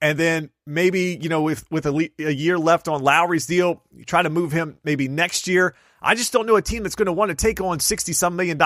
And then maybe, with a year left on Lowry's deal, you try to move him maybe next year. I just don't know a team that's going to want to take on $60-some million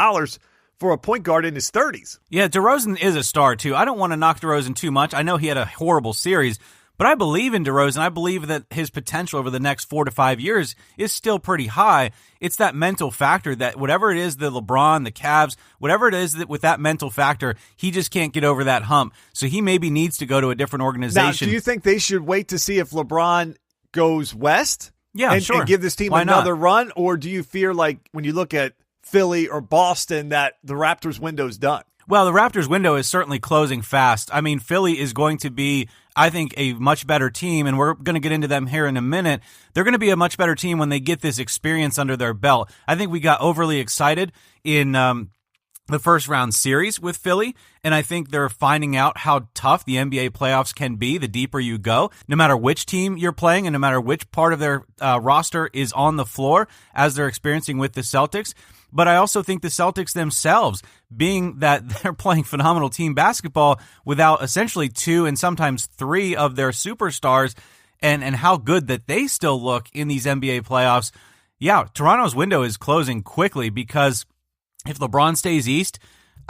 for a point guard in his 30s. Yeah, DeRozan is a star, too. I don't want to knock DeRozan too much. I know he had a horrible series, but I believe in DeRozan. I believe that his potential over the next 4 to 5 years is still pretty high. It's that mental factor that whatever it is, the LeBron, the Cavs, whatever it is that with that mental factor, he just can't get over that hump. So he maybe needs to go to a different organization. Now, do you think they should wait to see if LeBron goes west? Yeah, and, sure. And give this team Why another not? run? Or do you fear like when you look at Philly or Boston that the Raptors window's done? Well, the Raptors window is certainly closing fast. I mean, Philly is going to be, I think, a much better team, and we're going to get into them here in a minute. They're going to be a much better team when they get this experience under their belt. I think we got overly excited in the first round series with Philly, and I think they're finding out how tough the NBA playoffs can be the deeper you go, no matter which team you're playing and no matter which part of their roster is on the floor, as they're experiencing with the Celtics. But I also think the Celtics themselves, being that they're playing phenomenal team basketball without essentially 2 and sometimes 3 of their superstars, and how good that they still look in these NBA playoffs. Yeah, Toronto's window is closing quickly because if LeBron stays east,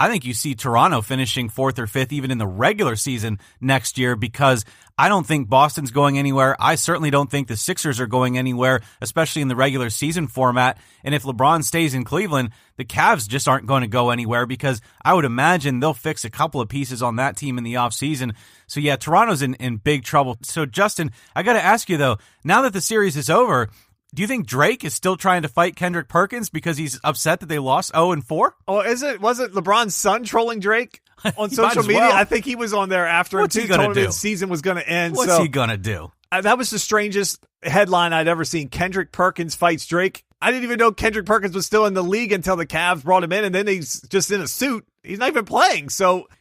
I think you see Toronto finishing 4th or 5th even in the regular season next year, because I don't think Boston's going anywhere. I certainly don't think the Sixers are going anywhere, especially in the regular season format. And if LeBron stays in Cleveland, the Cavs just aren't going to go anywhere, because I would imagine they'll fix a couple of pieces on that team in the offseason. So yeah, Toronto's in big trouble. So Justin, I got to ask you though, now that the series is over, do you think Drake is still trying to fight Kendrick Perkins because he's upset that they lost 0-4? Oh, wasn't LeBron's son trolling Drake on social media? Well. I think he was on there after What's he gonna do? The season was going to end. What's he going to do? That was the strangest headline I'd ever seen. Kendrick Perkins fights Drake. I didn't even know Kendrick Perkins was still in the league until the Cavs brought him in, and then he's just in a suit. He's not even playing.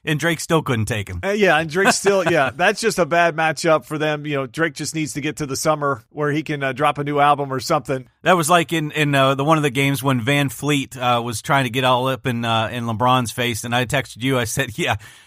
And Drake still couldn't take him. And Drake still, that's just a bad matchup for them. Drake just needs to get to the summer where he can drop a new album or something. That was like in the one of the games when Van Fleet was trying to get all up in LeBron's face, and I texted you. I said,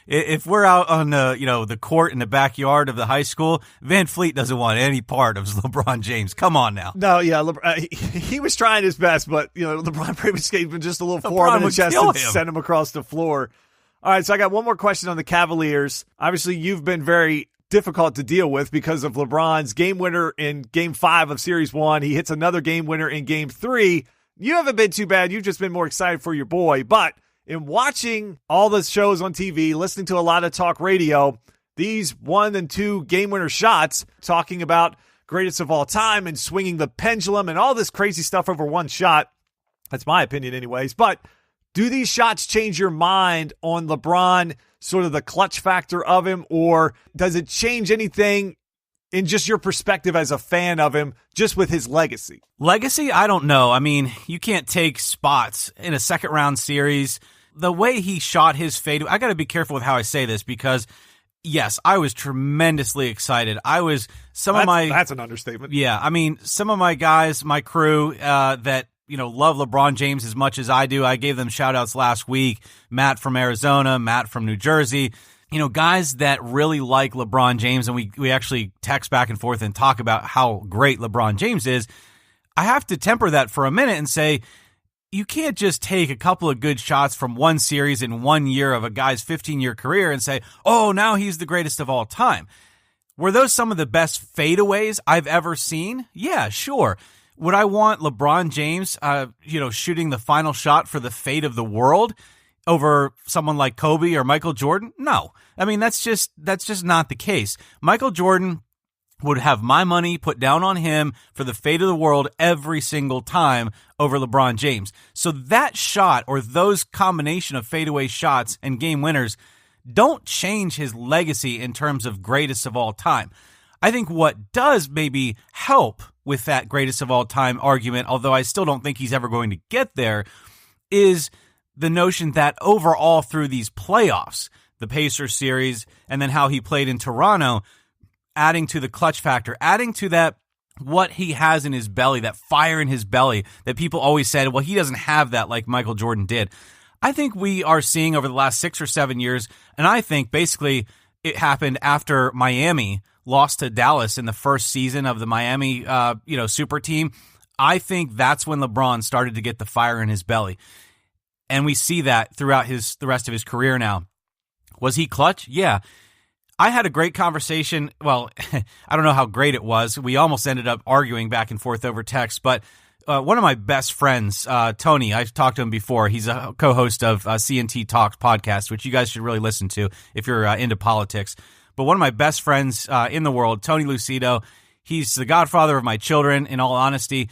if we're out on the court in the backyard of the high school, Van Fleet doesn't want any part of LeBron James. Come on now. No, he was trying his best, but LeBron pretty much gave him just a little forearm in the chest and sent him across the floor. All right, so I got one more question on the Cavaliers. Obviously, you've been very difficult to deal with because of LeBron's game winner in Game 5 of Series 1. He hits another game winner in Game 3. You haven't been too bad. You've just been more excited for your boy. But in watching all the shows on TV, listening to a lot of talk radio, these 1 and 2 game winner shots, talking about greatest of all time and swinging the pendulum and all this crazy stuff over one shot. That's my opinion anyways. But do these shots change your mind on LeBron, sort of the clutch factor of him, or does it change anything in just your perspective as a fan of him, just with his legacy? Legacy? I don't know. I mean, you can't take spots in a second-round series. The way he shot his fade, I got to be careful with how I say this because, yes, I was tremendously excited. That's an understatement. Yeah, I mean, some of my guys, my crew that love LeBron James as much as I do. I gave them shout outs last week. Matt from Arizona, Matt from New Jersey, guys that really like LeBron James. And we actually text back and forth and talk about how great LeBron James is. I have to temper that for a minute and say, you can't just take a couple of good shots from one series in 1 year of a guy's 15-year career and say, oh, now he's the greatest of all time. Were those some of the best fadeaways I've ever seen? Yeah, sure. Would I want LeBron James, shooting the final shot for the fate of the world over someone like Kobe or Michael Jordan? No. I mean, that's just not the case. Michael Jordan would have my money put down on him for the fate of the world every single time over LeBron James. So that shot or those combination of fadeaway shots and game winners don't change his legacy in terms of greatest of all time. I think what does maybe help with that greatest of all time argument, although I still don't think he's ever going to get there, is the notion that overall through these playoffs, the Pacers series, and then how he played in Toronto, adding to the clutch factor, adding to that what he has in his belly, that fire in his belly that people always said, well, he doesn't have that like Michael Jordan did. I think we are seeing over the last 6 or 7 years, and I think basically it happened after Miami lost to Dallas in the first season of the Miami, super team. I think that's when LeBron started to get the fire in his belly. And we see that throughout the rest of his career now. Was he clutch? Yeah. I had a great conversation. Well, I don't know how great it was. We almost ended up arguing back and forth over text, but one of my best friends, Tony, I've talked to him before. He's a co-host of CNT Talks podcast, which you guys should really listen to if you're into politics. But one of my best friends in the world, Tony Lucido, he's the godfather of my children, in all honesty.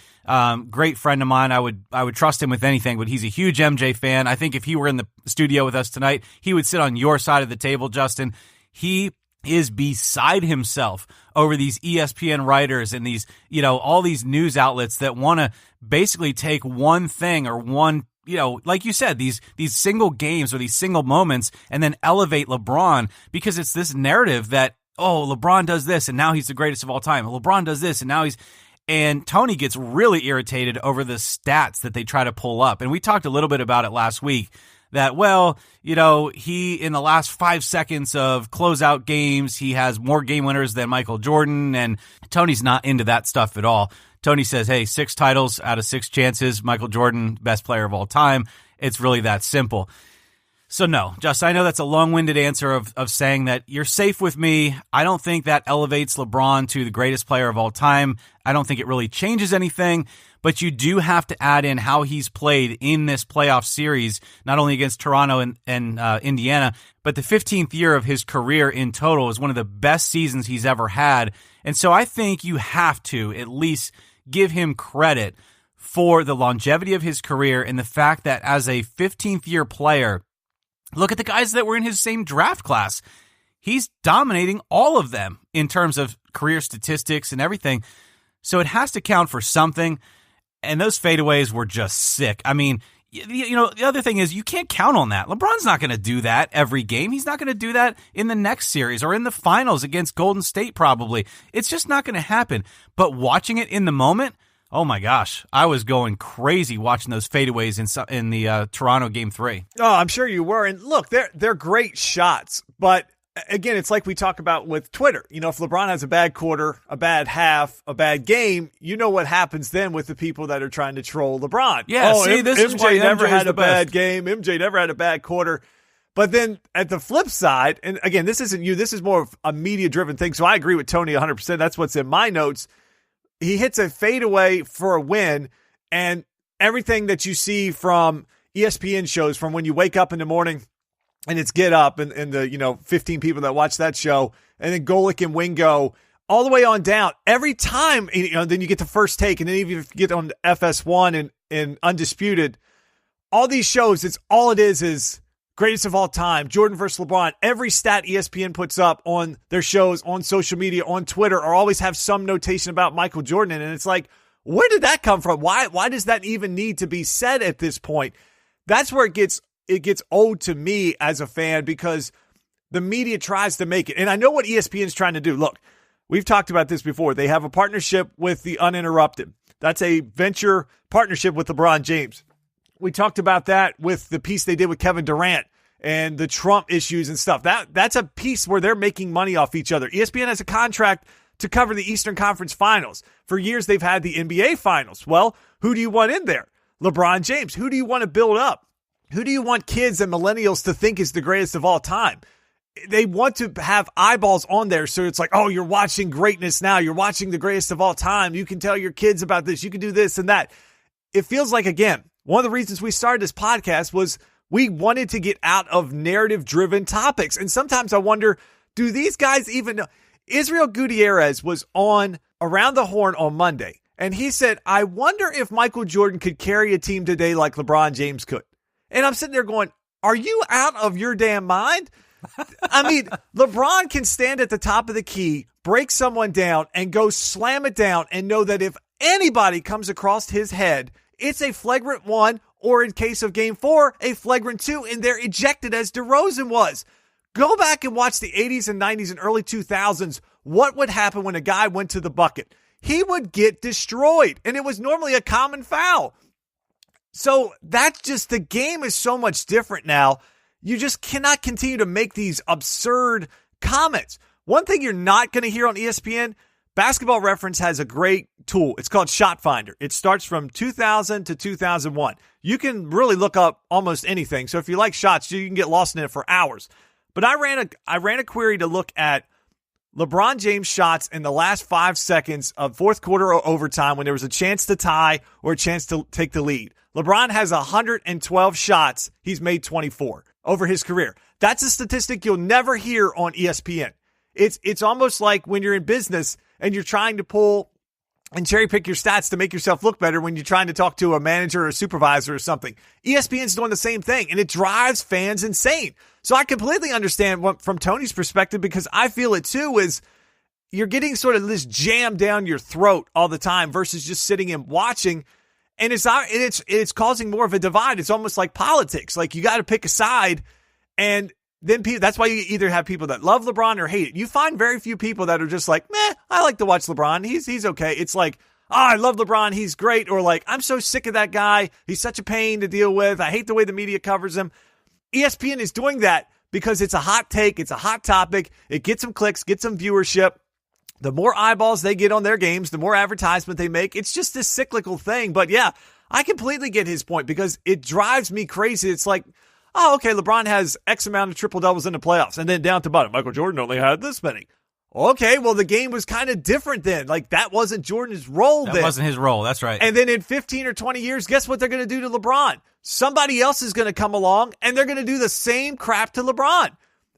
Great friend of mine. I would trust him with anything, but he's a huge MJ fan. I think if he were in the studio with us tonight, he would sit on your side of the table, Justin. He is beside himself over these ESPN writers and these, all these news outlets that want to basically take one thing or one, like you said, these single games or these single moments and then elevate LeBron, because it's this narrative that, oh, LeBron does this and now he's the greatest of all time. LeBron does this and now and Tony gets really irritated over the stats that they try to pull up. And we talked a little bit about it last week. That, he, in the last 5 seconds of closeout games, he has more game winners than Michael Jordan, and Tony's not into that stuff at all. Tony says, hey, 6 titles out of 6 chances, Michael Jordan, best player of all time. It's really that simple. So no, Justin, I know that's a long-winded answer of saying that you're safe with me. I don't think that elevates LeBron to the greatest player of all time. I don't think it really changes anything. But you do have to add in how he's played in this playoff series, not only against Toronto and Indiana, but the 15th year of his career in total is one of the best seasons he's ever had. And so I think you have to at least give him credit for the longevity of his career and the fact that as a 15th year player, look at the guys that were in his same draft class. He's dominating all of them in terms of career statistics and everything. So it has to count for something. And those fadeaways were just sick. I mean, the other thing is you can't count on that. LeBron's not going to do that every game. He's not going to do that in the next series or in the finals against Golden State probably. It's just not going to happen. But watching it in the moment, oh my gosh, I was going crazy watching those fadeaways in the Toronto Game 3. Oh, I'm sure you were. And look, they're great shots, but again, it's like we talk about with Twitter. If LeBron has a bad quarter, a bad half, a bad game, you know what happens then with the people that are trying to troll LeBron. Yeah, this is why MJ never had a bad game. MJ never had a bad quarter. But then at the flip side, and again, this isn't you, this is more of a media-driven thing, so I agree with Tony 100%. That's what's in my notes. He hits a fadeaway for a win, and everything that you see from ESPN shows from when you wake up in the morning and it's Get Up and the 15 people that watch that show, and then Golick and Wingo, all the way on down. Every time, then you get the First Take, and then even if you get on FS1 and Undisputed, all these shows, it's all it is greatest of all time, Jordan versus LeBron. Every stat ESPN puts up on their shows, on social media, on Twitter, or always have some notation about Michael Jordan. And it's like, where did that come from? Why does that even need to be said at this point? That's where it gets old to me as a fan, because the media tries to make it. And I know what ESPN's trying to do. Look, we've talked about this before. They have a partnership with the Uninterrupted. That's a venture partnership with LeBron James. We talked about that with the piece they did with Kevin Durant and the Trump issues and stuff. That's a piece where they're making money off each other. ESPN has a contract to cover the Eastern Conference Finals. For years, they've had the NBA Finals. Well, who do you want in there? LeBron James. Who do you want to build up? Who do you want kids and millennials to think is the greatest of all time? They want to have eyeballs on there, so it's like, oh, you're watching greatness now. You're watching the greatest of all time. You can tell your kids about this. You can do this and that. It feels like, again, one of the reasons we started this podcast was we wanted to get out of narrative-driven topics. And sometimes I wonder, do these guys even know? Israel Gutierrez was on Around the Horn on Monday, and he said, I wonder if Michael Jordan could carry a team today like LeBron James could. And I'm sitting there going, are you out of your damn mind? I mean, LeBron can stand at the top of the key, break someone down, and go slam it down and know that if anybody comes across his head, it's a flagrant 1, or in case of Game 4, a flagrant 2, and they're ejected as DeRozan was. Go back and watch the 80s and 90s and early 2000s. What would happen when a guy went to the bucket? He would get destroyed, and it was normally a common foul. So that's just, the game is so much different now. You just cannot continue to make these absurd comments. One thing you're not going to hear on ESPN, Basketball Reference has a great tool. It's called Shot Finder. It starts from 2000 to 2001. You can really look up almost anything. So if you like shots, you can get lost in it for hours. But I ran a query to look at LeBron James shots in the last 5 seconds of fourth quarter or overtime when there was a chance to tie or a chance to take the lead. LeBron has 112 shots. He's made 24 over his career. That's a statistic you'll never hear on ESPN. It's almost like when you're in business and you're trying to pull and cherry pick your stats to make yourself look better when you're trying to talk to a manager or a supervisor or something. ESPN's doing the same thing, and it drives fans insane. So I completely understand from Tony's perspective, because I feel it too, is you're getting sort of this jam down your throat all the time versus just sitting and watching. And it's causing more of a divide. It's almost like politics. Like, you got to pick a side, and then that's why you either have people that love LeBron or hate it. You find very few people that are just like, meh, I like to watch LeBron. He's okay. It's like, I love LeBron. He's great. Or like, I'm so sick of that guy. He's such a pain to deal with. I hate the way the media covers him. ESPN is doing that because it's a hot take. It's a hot topic. It gets some clicks, gets some viewership. The more eyeballs they get on their games, the more advertisement they make. It's just this cyclical thing. But yeah, I completely get his point because it drives me crazy. It's like, oh, okay, LeBron has X amount of triple-doubles in the playoffs. And then down to bottom, Michael Jordan only had this many. Okay, well, the game was kind of different then. Like, that wasn't Jordan's role then. That wasn't his role, that's right. And then in 15 or 20 years, guess what they're going to do to LeBron? Somebody else is going to come along, and they're going to do the same crap to LeBron.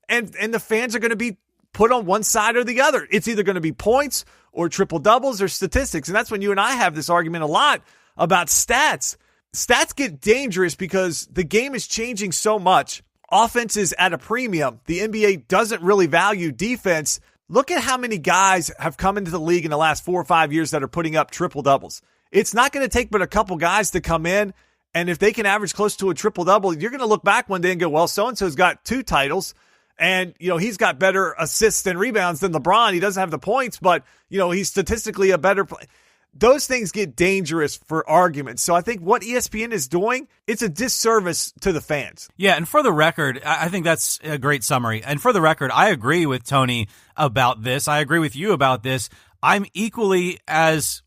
And the fans are going to be put on one side or the other. It's either going to be points or triple-doubles or statistics. And that's when you and I have this argument a lot about stats. Stats get dangerous because the game is changing so much. Offense is at a premium. The NBA doesn't really value defense. Look at how many guys have come into the league in the last 4 or 5 years that are putting up triple-doubles. It's not going to take but a couple guys to come in, and if they can average close to a triple-double, you're going to look back one day and go, well, so-and-so's got 2 titles, and he's got better assists and rebounds than LeBron. He doesn't have the points, but he's statistically a better player. Those things get dangerous for arguments. So I think what ESPN is doing, it's a disservice to the fans. Yeah, and for the record, I think that's a great summary. And for the record, I agree with Tony about this. I agree with you about this. I'm equally as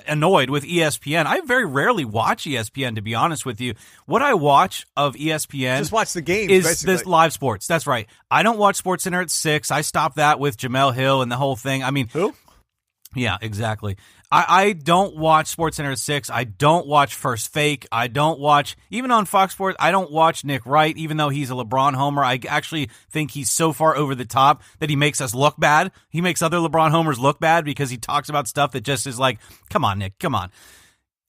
annoyed with ESPN. I very rarely watch ESPN, to be honest with you. What I watch of ESPN just watch the games, is basically. This live sports. That's right. I don't watch SportsCenter at 6. I stopped that with Jamel Hill and the whole thing. I mean, who? Yeah, exactly. I don't watch SportsCenter at 6. I don't watch First Fake. I don't watch, even on Fox Sports, I don't watch Nick Wright, even though he's a LeBron homer. I actually think he's so far over the top that he makes us look bad. He makes other LeBron homers look bad because he talks about stuff that just is like, come on, Nick, come on.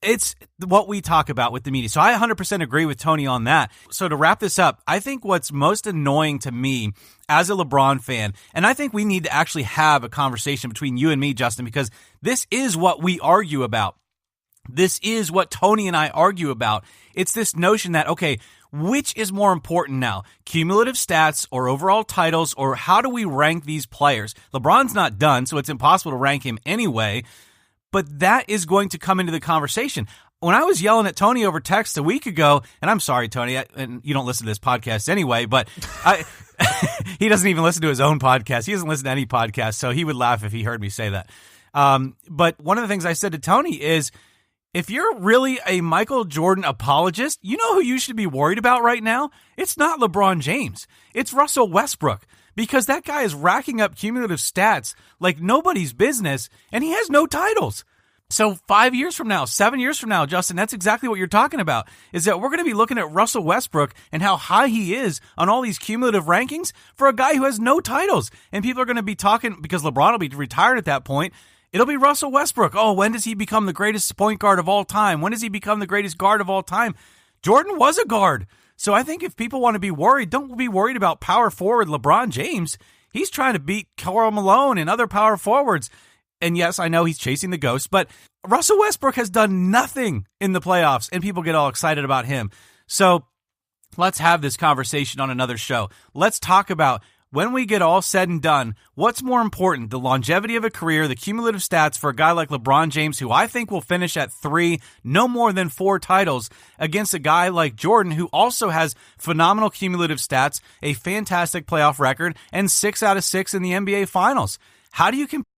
It's what we talk about with the media. So I 100% agree with Tony on that. So to wrap this up, I think what's most annoying to me as a LeBron fan, and I think we need to actually have a conversation between you and me, Justin, because this is what we argue about. This is what Tony and I argue about. It's this notion that, okay, which is more important now? Cumulative stats or overall titles, or how do we rank these players? LeBron's not done, so it's impossible to rank him anyway. But that is going to come into the conversation. When I was yelling at Tony over text a week ago, and I'm sorry, Tony, and you don't listen to this podcast anyway, but he doesn't even listen to his own podcast. He doesn't listen to any podcast, so he would laugh if he heard me say that. But one of the things I said to Tony is, if you're really a Michael Jordan apologist, you know who you should be worried about right now? It's not LeBron James. It's Russell Westbrook. Because that guy is racking up cumulative stats like nobody's business, and he has no titles. So 5 years from now, 7 years from now, Justin, that's exactly what you're talking about, is that we're going to be looking at Russell Westbrook and how high he is on all these cumulative rankings for a guy who has no titles. And people are going to be talking, because LeBron will be retired at that point, it'll be Russell Westbrook. Oh, when does he become the greatest point guard of all time? When does he become the greatest guard of all time? Jordan was a guard. So I think if people want to be worried, don't be worried about power forward LeBron James. He's trying to beat Karl Malone and other power forwards. And yes, I know he's chasing the ghost, but Russell Westbrook has done nothing in the playoffs, and people get all excited about him. So let's have this conversation on another show. Let's talk about when we get all said and done, what's more important, the longevity of a career, the cumulative stats for a guy like LeBron James, who I think will finish at 3, no more than 4 titles, against a guy like Jordan, who also has phenomenal cumulative stats, a fantastic playoff record, and 6 out of 6 in the NBA Finals? How do you compare